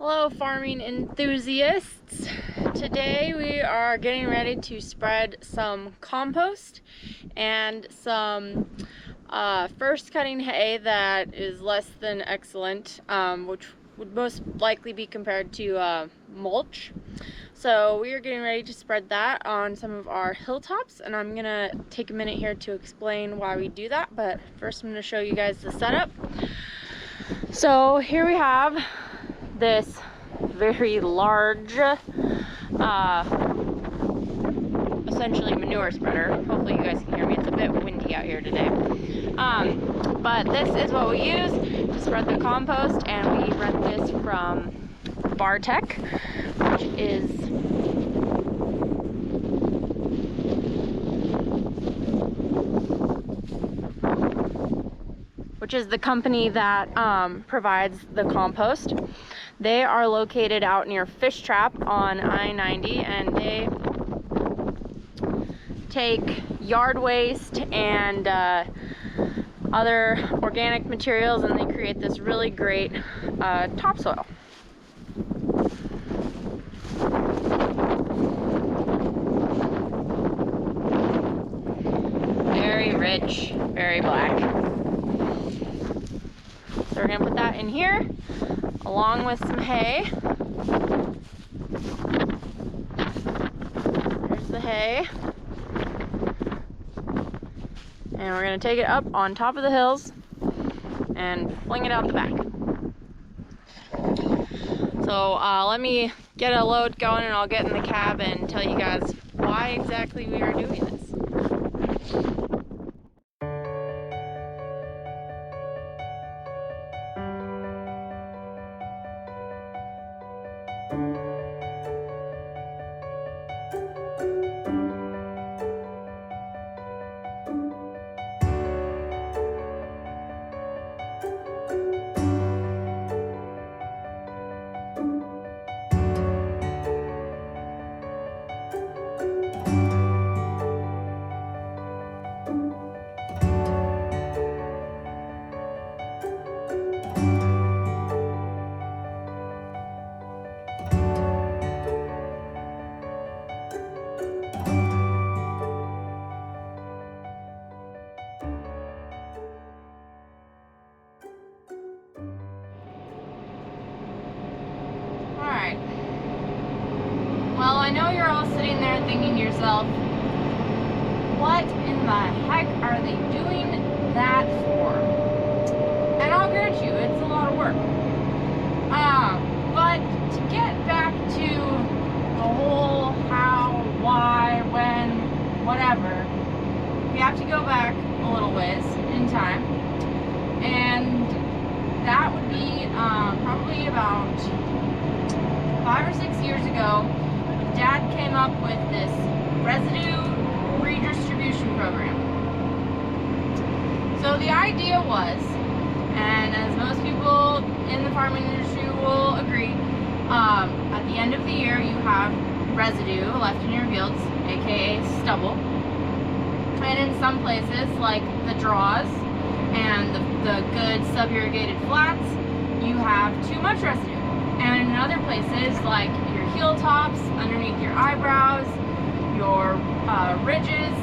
Hello farming enthusiasts. Today we are getting ready to spread some compost and some first cutting hay that is less than excellent, which would most likely be compared to mulch. So we are getting ready to spread that on some of our hilltops, and I'm gonna take a minute here to explain why we do that, but first I'm gonna show you guys the setup. So here we have this very large essentially manure spreader. Hopefully you guys can hear me. It's a bit windy out here today, but this is what we use to spread the compost, and we rent this from Bartech, which is the company that provides the compost. They are located out near Fish Trap on I-90, and they take yard waste and other organic materials, and they create this really great topsoil. Very rich, very black. So we're gonna put that in here, along with some hay. There's the hay. And we're gonna take it up on top of the hills and fling it out the back. So let me get a load going, and I'll get in the cab and tell you guys why exactly we are doing this. Alright, well, I know you're all sitting there thinking to yourself, what in the heck are they doing that for? And I'll grant you, it's a lot of work. But to get back to the whole how, why, when, whatever, we have to go back a little ways in time. And that would be probably about 5 or 6 years ago. Dad came up with this Residue Redistribution program. So the idea was, and as most people in the farming industry will agree, at the end of the year you have residue left in your fields, aka stubble. And in some places, like the draws and the good sub-irrigated flats, you have too much residue. And in other places, like your heel tops, underneath your eyebrows, your ridges,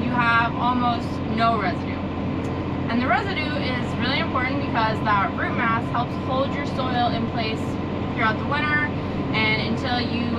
you have almost no residue. And the residue is really important because that root mass helps hold your soil in place throughout the winter and until you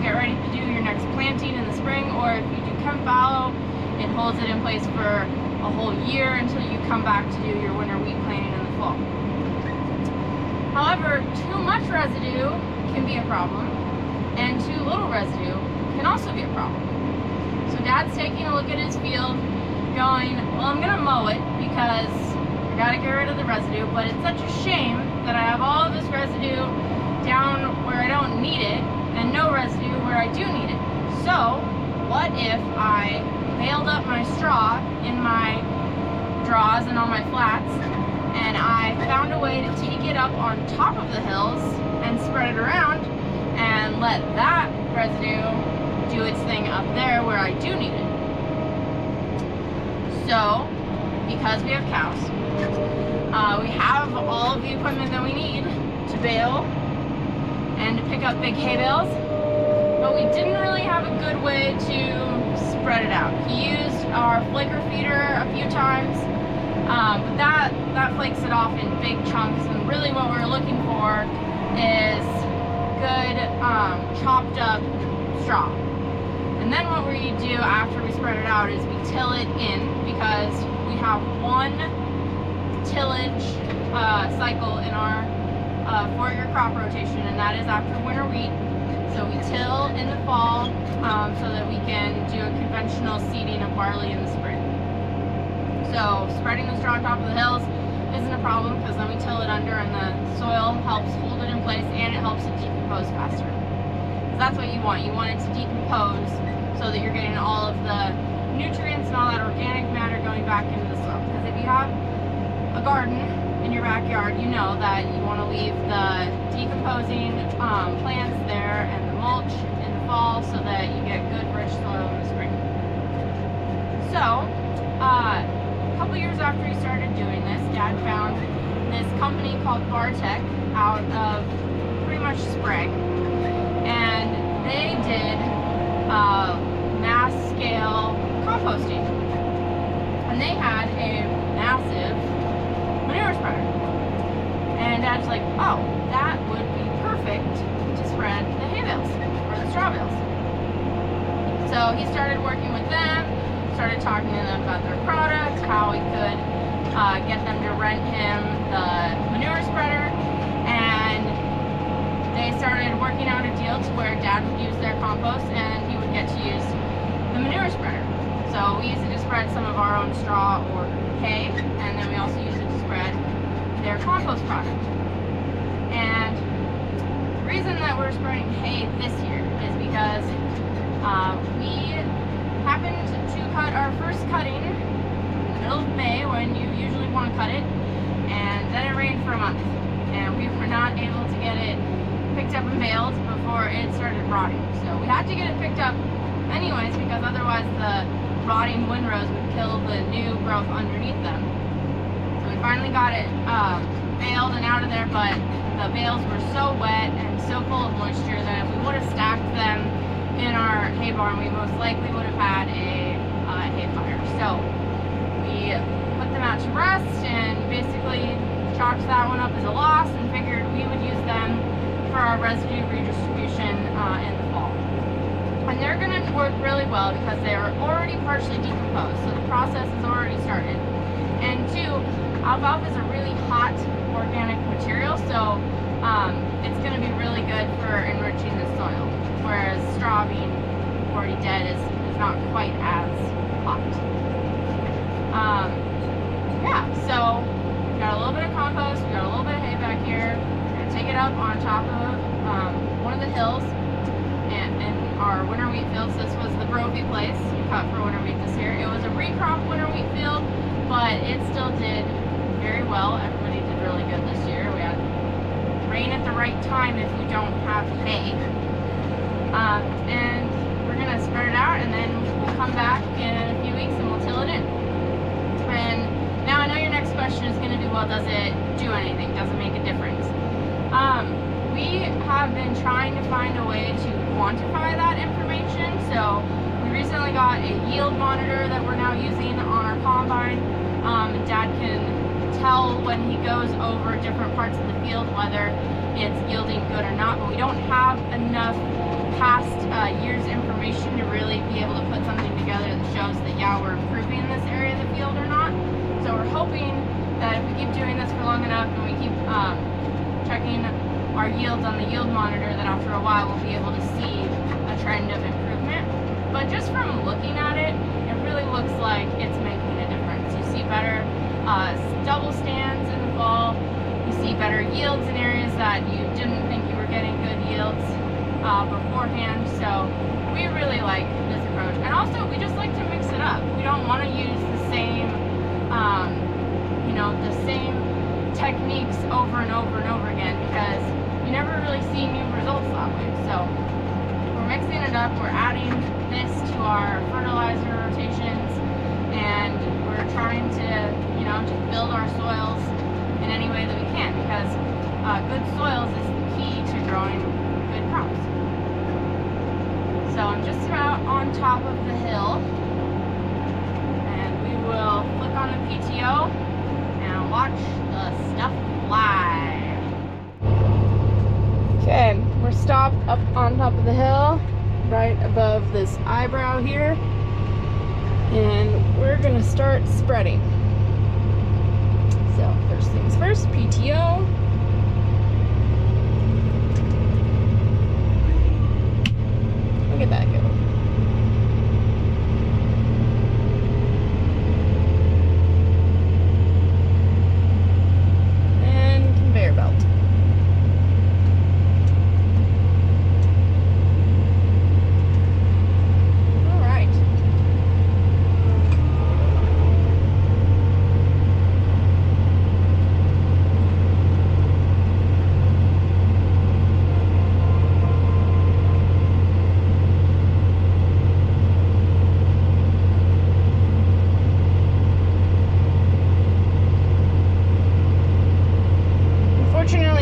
get ready to do your next planting in the spring, or if you do chem fallow, it holds it in place for a whole year until you come back to do your winter wheat planting in the fall. However, too much residue can be a problem, and too little residue can also be a problem. So Dad's taking a look at his field, going, well, I'm gonna mow it because I gotta get rid of the residue, but it's such a shame that I have all of this residue down where I don't need it, and no residue where I do need it. So, what if I baled up my straw in my draws and on my flats, and I found a way to take it up on top of the hills and spread it around and let that residue do its thing up there where I do need it. So, because we have cows, we have all of the equipment that we need to to bale and to pick up big hay bales, but we didn't really have a good way to spread it out. He used our flaker feeder a few times, but that flakes it off in big chunks, and really what we're looking for is good chopped up straw. And then what we do after we spread it out is we till it in, because we have one tillage cycle in our 4-year crop rotation, and that is after winter wheat. So we till in the fall so that we can do a conventional seeding of barley in the spring. So spreading the straw on top of the hills isn't a problem, because then we till it under and the soil helps hold it in place, and it helps it decompose faster. Because that's what you want. You want it to decompose so that you're getting all of the nutrients and all that organic matter going back into the soil. Because if you have a garden in your backyard, you know that you want to leave the decomposing plants there and the mulch in the fall so that you get good rich soil in the spring. So, a couple years after he started doing this, Dad found this company called Bartech out of pretty much Sprague, and they did mass scale composting, and they had a massive manure spreader. And Dad's like, oh, that would be perfect to spread the hay bales or the straw bales. So he started working with them, started talking to them about their product, how we could get them to rent him the manure spreader, and they started working out a deal to where Dad would use their compost and he would get to use the manure spreader. So we use it to spread some of our own straw or hay, and then we also use it to spread their compost product. And the reason that we're spreading hay this year is because we happened to cut our first cutting in the middle of May, when you usually want to cut it, and then it rained for a month, and we were not able to get it picked up and baled before it started rotting. So we had to get it picked up anyways, because otherwise the rotting windrows would kill the new growth underneath them. So we finally got it baled and out of there, but the bales were so wet and so full of moisture that if we would have stacked them in our hay barn, we most likely would have had a hay fire. So we put them out to rest and basically chalked that one up as a loss and figured we would use them for our residue redistribution in the fall. And they're going to work really well because they are already partially decomposed, so the process has already started. And 2, alfalfa is a really hot organic material, so it's going to be really good for enriching the soil, whereas straw being already dead is not quite as hot. Yeah, so we got a little bit of compost, we got a little bit of hay back here. We're going to take it up on top of one of the hills and our winter wheat fields. This was the Brophy place we cut for winter wheat this year. It was a recrop winter wheat field, but it still did very well. Everybody did really good this year. We had rain at the right time if you don't have hay. And we're going to spread it out, and then we'll come back in a few weeks and we'll till it in. And now I know your next question is going to be, well, does it do anything? Does it make a difference? We have been trying to find a way to quantify that information. So we recently got a yield monitor that we're now using on our combine. Dad can tell when he goes over different parts of the field whether it's yielding good or not, but we don't have enough past years information to really be able to put something together that shows that, yeah, we're improving in this area of the field or not. So we're hoping that if we keep doing this for long enough and we keep checking our yields on the yield monitor, that after a while we'll be able to see a trend of improvement. But just from looking at it, it really looks like it's making a difference. You see better double stands in the fall. You see better yields in areas that you didn't think you were getting good yields beforehand. So we really like this approach. And also, we just like to mix it up. We don't want to use the same, the same techniques over and over and over again, because you never really see new results that way. So we're mixing it up. We're adding this to our fertilizer rotations, and we're trying to, just build our soils in any way that we can, because good soils is the key to growing good crops. So I'm just about on top of the hill, and we will flick on the PTO and watch the stuff fly. Okay, we're stopped up on top of the hill, right above this eyebrow here, and we're gonna start spreading. So first things first, PTO. Look at that go. And conveyor belt.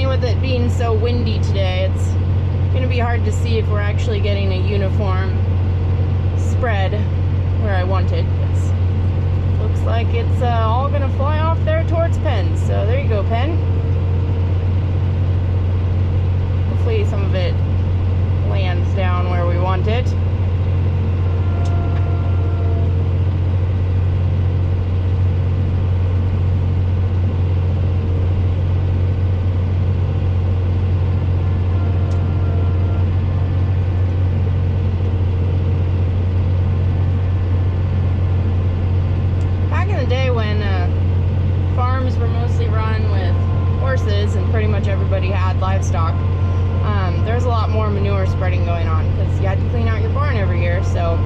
With it being so windy today, it's going to be hard to see if we're actually getting a uniform spread where I want it. It looks like it's all going to fly off there towards Penn. So there you go, Penn. Hopefully some of it lands down where we want it. And pretty much everybody had livestock. There's a lot more manure spreading going on because you had to clean out your barn every year, so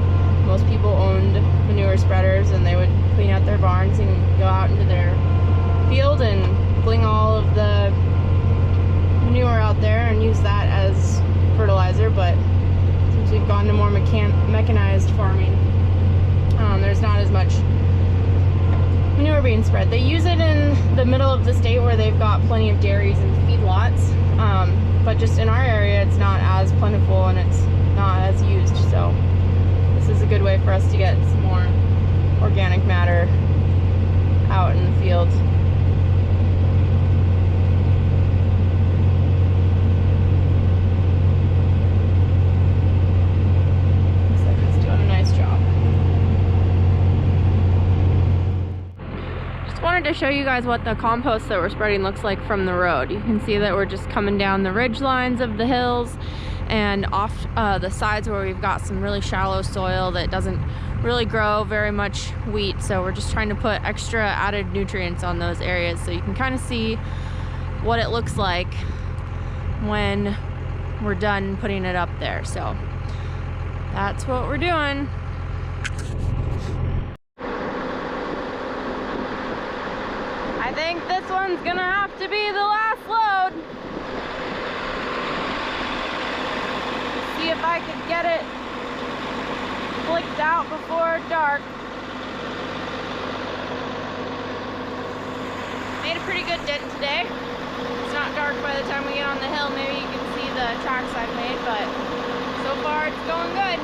most people owned manure spreaders, and they would clean out their barns and go out into their field and fling all of the manure out there and use that as fertilizer. But since we've gone to more mechanized farming, there's not as much manure being spread. They use it in the middle of the state where they've got plenty of dairies and feedlots, but just in our area it's not as plentiful and it's not as used. So this is a good way for us to get some more organic matter out in the field. Looks like it's doing a nice job. Wanted to show you guys what the compost that we're spreading looks like from the road. You can see that we're just coming down the ridge lines of the hills and off the sides where we've got some really shallow soil that doesn't really grow very much wheat. So we're just trying to put extra added nutrients on those areas so you can kind of see what it looks like when we're done putting it up there. So that's what we're doing. I think this one's gonna have to be the last load. See if I could get it flicked out before dark. Made a pretty good dent today. It's not dark by the time we get on the hill. Maybe you can see the tracks I've made, but so far it's going good.